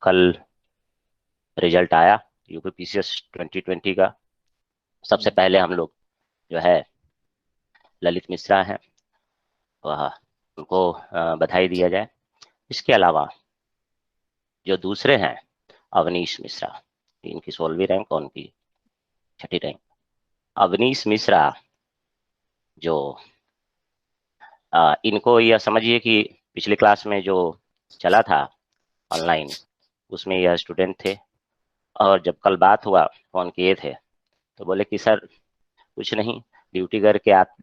कल रिजल्ट आया यूपीपीसीएस 2020 का। सबसे पहले हम लोग जो है ललित मिश्रा हैं, वह उनको बधाई दिया जाए। इसके अलावा जो दूसरे हैं अवनीश मिश्रा, इनकी 16वीं रैंक और उनकी 6ठी रैंक। अवनीश मिश्रा जो इनको यह समझिए कि पिछली क्लास में जो चला था ऑनलाइन, उसमें यह स्टूडेंट थे। और जब कल बात हुआ, फोन किए थे, तो बोले कि सर कुछ नहीं, ड्यूटी करके आप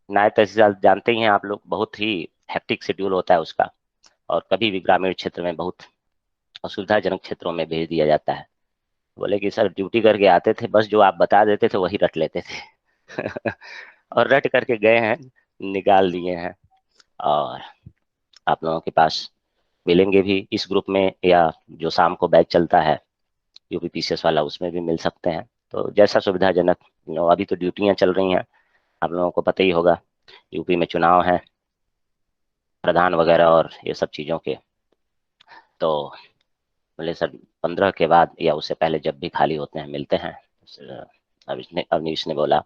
नायब तहसीलदार जानते ही हैं आप लोग, बहुत ही हेक्टिक शेड्यूल होता है उसका, और कभी भी ग्रामीण क्षेत्र में बहुत असुविधाजनक क्षेत्रों में भेज दिया जाता है। बोले कि सर ड्यूटी करके आते थे, बस जो आप बता देते थे वही रट लेते थे। और रट करके गए हैं, निकाल दिए हैं। और आप लोगों के पास मिलेंगे भी इस ग्रुप में, या जो शाम को बैच चलता है यूपीपीसीएस वाला, उसमें भी मिल सकते हैं। तो जैसा सुविधाजनक। अभी तो ड्यूटियां चल रही हैं, आप लोगों को पता ही होगा, यूपी में चुनाव है, प्रधान वगैरह और ये सब चीज़ों के। तो बोले सर 15 के बाद या उससे पहले जब भी खाली होते हैं मिलते हैं। अवनीश ने बोला।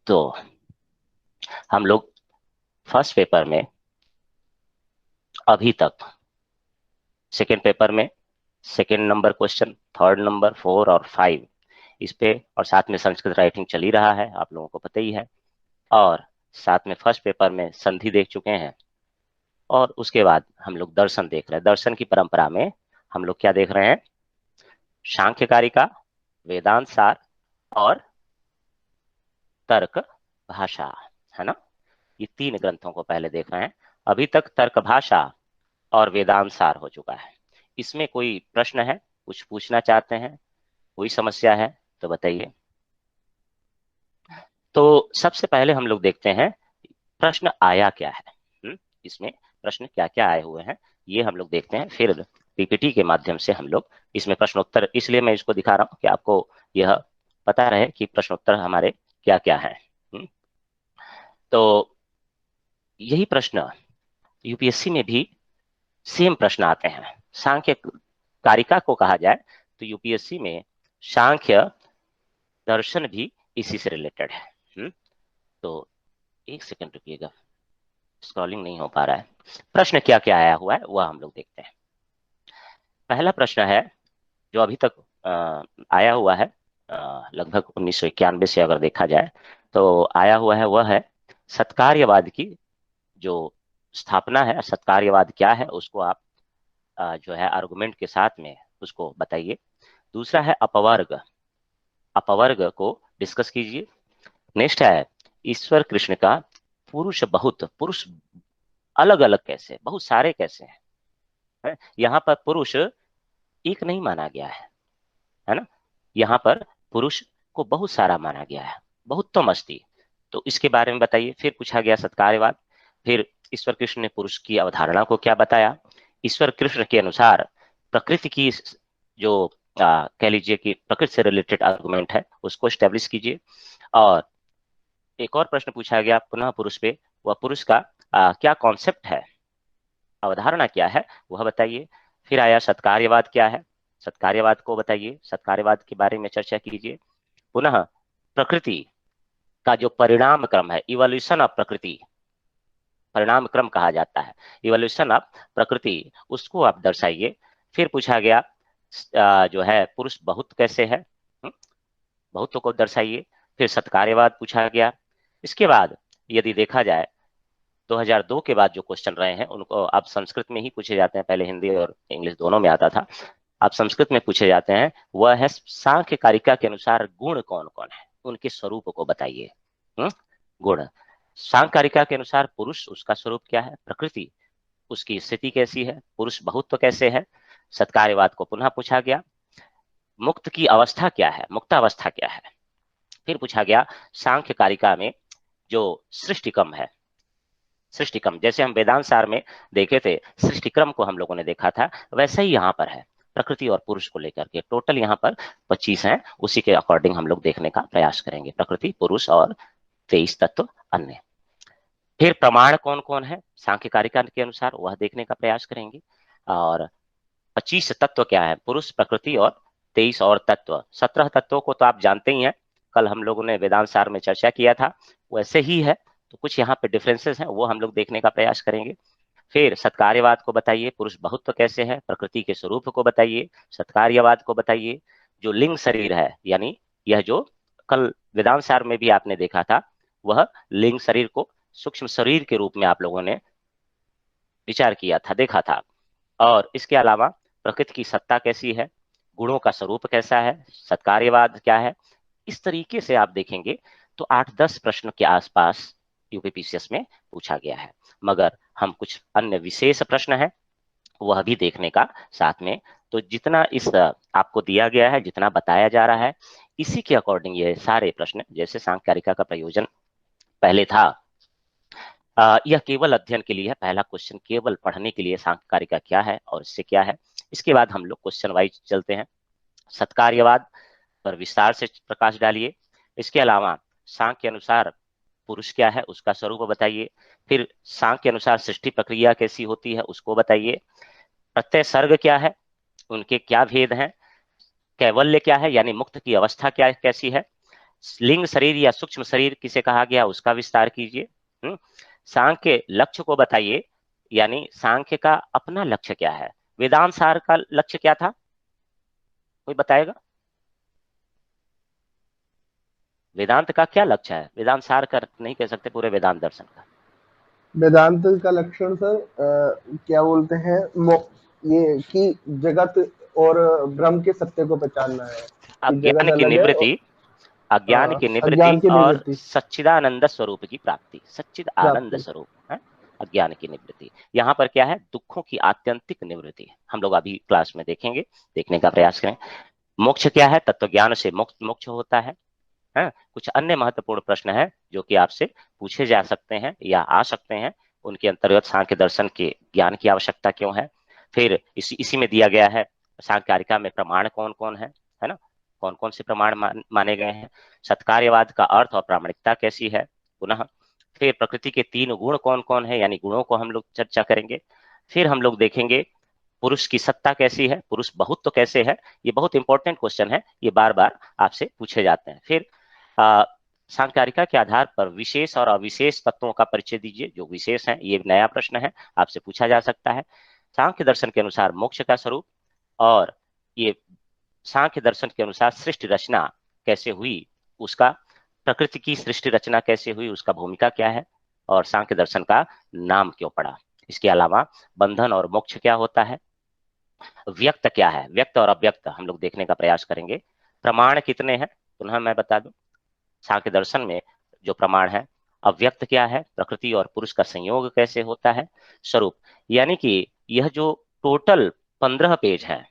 तो हम लोग फर्स्ट पेपर में अभी तक, सेकेंड पेपर में second number question, third number, 4 और 5 इस पे, और साथ में संस्कृत राइटिंग चल ही रहा है, आप लोगों को पता ही है। और साथ में फर्स्ट पेपर में संधि देख चुके हैं। और उसके बाद हम लोग दर्शन देख रहे हैं। दर्शन की परंपरा में हम लोग क्या देख रहे हैं? सांख्य कारिका, वेदांत सार और तर्क भाषा, है ना? ये 3 ग्रंथों को पहले देख रहे हैं। अभी तक तर्क भाषा और वेदांत सार हो चुका है। इसमें कोई प्रश्न है, कुछ पूछना चाहते हैं, कोई समस्या है तो बताइए। तो सबसे पहले हम लोग देखते हैं प्रश्न आया क्या है। इसमें प्रश्न क्या क्या आए हुए हैं ये हम लोग देखते हैं, फिर पीपीटी के माध्यम से हम लोग इसमें प्रश्नोत्तर, इसलिए मैं इसको दिखा रहा हूँ कि आपको यह पता रहे कि प्रश्नोत्तर हमारे क्या क्या है। तो यही प्रश्न यूपीएससी में भी सेम प्रश्न आते हैं। सांख्य कारिका को कहा जाए तो यूपीएससी में सांख्य दर्शन भी इसी से रिलेटेड है। तो एक सेकंड रुकिएगा, स्क्रॉलिंग नहीं हो पा रहा है। प्रश्न क्या क्या आया हुआ है वह हम लोग देखते हैं। पहला प्रश्न है जो अभी तक आया हुआ है, लगभग 1991 से अगर देखा जाए तो आया हुआ है, वह है सत्कार्यवाद की जो स्थापना है, सत्कार्यवाद क्या है उसको आप जो है आर्गुमेंट के साथ में उसको बताइए। दूसरा है अपवर्ग, अपवर्ग को डिस्कस कीजिए। नेक्स्ट है ईश्वर कृष्ण का पुरुष बहुत, पुरुष अलग अलग कैसे, बहुत सारे कैसे हैं, है? यहाँ पर पुरुष एक नहीं माना गया है ना? यहाँ पर पुरुष को बहुत सारा माना गया है, बहुत तो मस्ती। तो इसके बारे में बताइए। फिर पूछा गया सत्कार्यवाद। फिर ईश्वर कृष्ण ने पुरुष की अवधारणा को क्या बताया। ईश्वर कृष्ण के अनुसार प्रकृति की जो कह लीजिए कि प्रकृति से रिलेटेड आर्गुमेंट है उसको स्टेब्लिश कीजिए। और एक और प्रश्न पूछा गया पुनः पुरुष पे, वह पुरुष का क्या कॉन्सेप्ट है, अवधारणा क्या है वह बताइए। फिर आया सत्कार्यवाद क्या है, सत्कार्यवाद को बताइए, सत्कार्यवाद के बारे में चर्चा कीजिए। पुनः प्रकृति का जो परिणाम क्रम है, इवोल्यूशन ऑफ प्रकृति, परिणाम क्रम कहा जाता है, इवोल्यूशन ऑफ प्रकृति, उसको आप दर्शाइए। फिर पूछा गया जो है पुरुष बहुत कैसे है, बहुत्व को दर्शाइए। फिर सत्कार्यवाद पूछा गया। इसके बाद यदि देखा जाए 2002 के बाद जो क्वेश्चन रहे हैं उनको अब संस्कृत में ही पूछे जाते हैं, पहले हिंदी और इंग्लिश दोनों में आता था, अब संस्कृत में पूछे जाते हैं। वह है सांख्य कारिका के अनुसार गुण कौन कौन है, उनके स्वरूप को बताइए। गुण, सांख्य कारिका के अनुसार पुरुष, उसका स्वरूप क्या है, प्रकृति उसकी स्थिति कैसी है, पुरुष बहुत्व कैसे है। सत्कार्यवाद को पुनः पूछा गया। मुक्त की अवस्था क्या है, मुक्तावस्था क्या है। फिर पूछा गया सांख्य कारिका में जो सृष्टिक्रम है, सृष्टिक्रम जैसे हम वेदांत सार में देखे थे, सृष्टिक्रम को हम लोगों ने देखा था, वैसे ही यहाँ पर है, प्रकृति और पुरुष को लेकर के टोटल यहाँ पर 25 हैं, उसी के अकॉर्डिंग हम लोग देखने का प्रयास करेंगे, प्रकृति, पुरुष और 23 तत्व अन्य। फिर प्रमाण कौन कौन है सांख्य कारिका के अनुसार वह देखने का प्रयास करेंगे। और 25 तत्व क्या है, पुरुष, प्रकृति और 23 और तत्व। 17 तत्वों को तो आप जानते ही हैं, कल हम लोगों ने वेदांत सार में चर्चा किया था, वैसे ही है। तो कुछ यहाँ पे डिफरेंसेस हैं, वो हम लोग देखने का प्रयास करेंगे। फिर सत्कार्यवाद को बताइए, पुरुष बहुत्व कैसे है, प्रकृति के स्वरूप को बताइए, सत्कार्यवाद को बताइए, जो लिंग शरीर है, यानी यह जो कल वेदांत सार में भी आपने देखा था, वह लिंग शरीर को सूक्ष्म शरीर के रूप में आप लोगों ने विचार किया था, देखा था। और इसके अलावा प्रकृति की सत्ता कैसी है, गुणों का स्वरूप कैसा है, सत्कार्यवाद क्या है, इस तरीके से आप देखेंगे तो 8-10 प्रश्न के आसपास यूपीपीसीएस में पूछा गया है। मगर हम कुछ अन्य विशेष प्रश्न है वह भी देखने का साथ में। तो जितना इस आपको दिया गया है, जितना बताया जा रहा है, इसी के अकॉर्डिंग ये सारे प्रश्न, जैसे सांख्यकारिका का प्रयोजन पहले था, यह केवल अध्ययन के लिए है। पहला क्वेश्चन केवल पढ़ने के लिए सांख्यकारिका क्या है और इससे क्या है। इसके बाद हम लोग क्वेश्चन वाइज चलते हैं। सत्कार्यवाद पर विस्तार से प्रकाश डालिए। इसके अलावा सांख्य के अनुसार पुरुष क्या है, उसका स्वरूप बताइए। फिर सांख्य के अनुसार सृष्टि प्रक्रिया कैसी होती है, उसको बताइए। प्रत्यय सर्ग क्या है, उनके क्या भेद हैं। कैवल्य क्या है, यानी मुक्त की अवस्था क्या कैसी है। लिंग शरीर या सूक्ष्म शरीर किसे कहा गया, उसका विस्तार कीजिए। सांख्य लक्ष्य को बताइए, यानी सांख्य का अपना लक्ष्य क्या है। वेदांत सार का लक्ष्य क्या था, कोई बताएगा। वेदांत का क्या लक्ष्य है, वेदांत सार का नहीं कह सकते, पूरे वेदांत दर्शन का। वेदांत का लक्षण सर क्या बोलते हैं, ये कि जगत और ब्रह्म के सत्य को पहचानना है कि अज्ञान जगत की अलग है और निवृत्ति, अज्ञान की निवृत्ति अज्ञान की और निवृत्ति सच्चिदानंद स्वरूप की प्राप्ति। सच्चिद आनंद प्राप्ति। स्वरूप है अज्ञान की निवृत्ति। यहाँ पर क्या है, दुखों की आत्यंतिक निवृत्ति। हम लोग अभी क्लास में देखेंगे, देखने का प्रयास करें। मोक्ष क्या है, तत्व ज्ञान से मोक्ष मोक्ष होता है। कुछ अन्य महत्वपूर्ण प्रश्न है जो कि आपसे पूछे जा सकते हैं या आ सकते हैं। उनके अंतर्गत सांख्य दर्शन के ज्ञान की आवश्यकता क्यों है। फिर इसी में दिया गया है सांख्यकारिका में प्रमाण कौन कौन है ना, कौन कौन से प्रमाण माने गए हैं। सत्कार्यवाद का अर्थ और प्रामाणिकता कैसी है, पुनः। फिर प्रकृति के 3 गुण कौन कौन है, यानी गुणों को हम लोग चर्चा करेंगे। फिर हम लोग देखेंगे पुरुष की सत्ता कैसी है, पुरुष बहुत तो कैसे है। ये बहुत इंपॉर्टेंट क्वेश्चन है, ये बार बार आपसे पूछे जाते हैं। फिर सांख्यकारिका के आधार पर विशेष और अविशेष तत्वों का परिचय दीजिए। जो विशेष है, ये नया प्रश्न है, आपसे पूछा जा सकता है। सांख्य दर्शन के अनुसार मोक्ष का स्वरूप, और ये सांख्य दर्शन के अनुसार सृष्टि रचना कैसे हुई, उसका, प्रकृति की सृष्टि रचना कैसे हुई, उसका भूमिका क्या है, और सांख्य दर्शन का नाम क्यों पड़ा। इसके अलावा बंधन और मोक्ष क्या होता है, व्यक्त क्या है, व्यक्त और अव्यक्त हम लोग देखने का प्रयास करेंगे। प्रमाण कितने हैं, पुनः मैं बता दूं, सांख्य दर्शन में जो प्रमाण है, अव्यक्त क्या है, प्रकृति और पुरुष का संयोग कैसे होता है, स्वरूप। यानी कि यह जो टोटल 15 पेज है,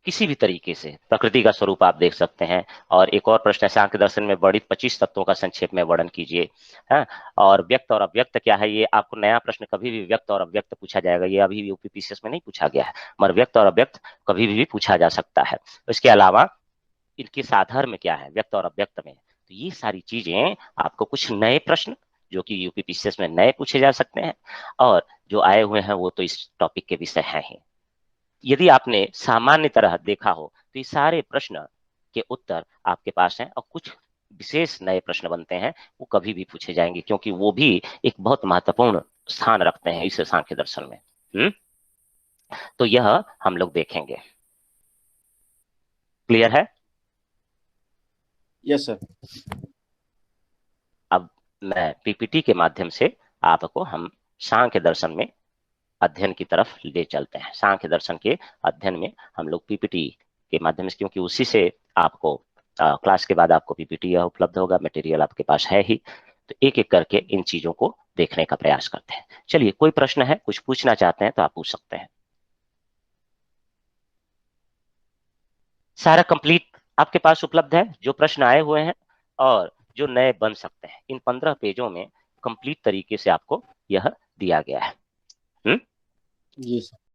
किसी भी तरीके से प्रकृति का स्वरूप आप देख सकते हैं। और एक और प्रश्न है, सांख्य दर्शन में वर्णित 25 तत्वों का संक्षेप में वर्णन कीजिए। है, और व्यक्त और अव्यक्त क्या है, ये आपको नया प्रश्न कभी भी व्यक्त और अव्यक्त पूछा जाएगा, ये अभी यूपीपीसीएस में नहीं पूछा गया है, मगर व्यक्त और अव्यक्त कभी भी पूछा जा सकता है। इसके अलावा इनके साधर्म क्या है, व्यक्त और अव्यक्त में। तो ये सारी चीजें आपको कुछ नए प्रश्न जो कि यूपीपीसीएस में नए पूछे जा सकते हैं, और जो आए हुए हैं वो तो इस टॉपिक के विषय हैं ही। यदि आपने सामान्य तरह देखा हो तो ये सारे प्रश्न के उत्तर आपके पास हैं, और कुछ विशेष नए प्रश्न बनते हैं, वो कभी भी पूछे जाएंगे, क्योंकि वो भी एक बहुत महत्वपूर्ण स्थान रखते हैं इस सांख्य दर्शन में। तो यह हम लोग देखेंगे। क्लियर है। Yes sir. अब मैं पीपीटी के माध्यम से आपको हम सांख्य दर्शन में अध्ययन की तरफ ले चलते हैं। सांख्य दर्शन के अध्ययन में हम लोग पीपीटी के माध्यम से, क्योंकि उसी से आपको क्लास के बाद आपको पीपीटी उपलब्ध होगा, मटेरियल आपके पास है ही, तो एक एक करके इन चीजों को देखने का प्रयास करते हैं। चलिए, कोई प्रश्न है, कुछ पूछना चाहते हैं तो आप पूछ सकते हैं। सारा कंप्लीट आपके पास उपलब्ध है, जो प्रश्न आए हुए हैं और जो नए बन सकते हैं, इन 15 पेजों में कंप्लीट तरीके से आपको यह दिया गया है। जी सर।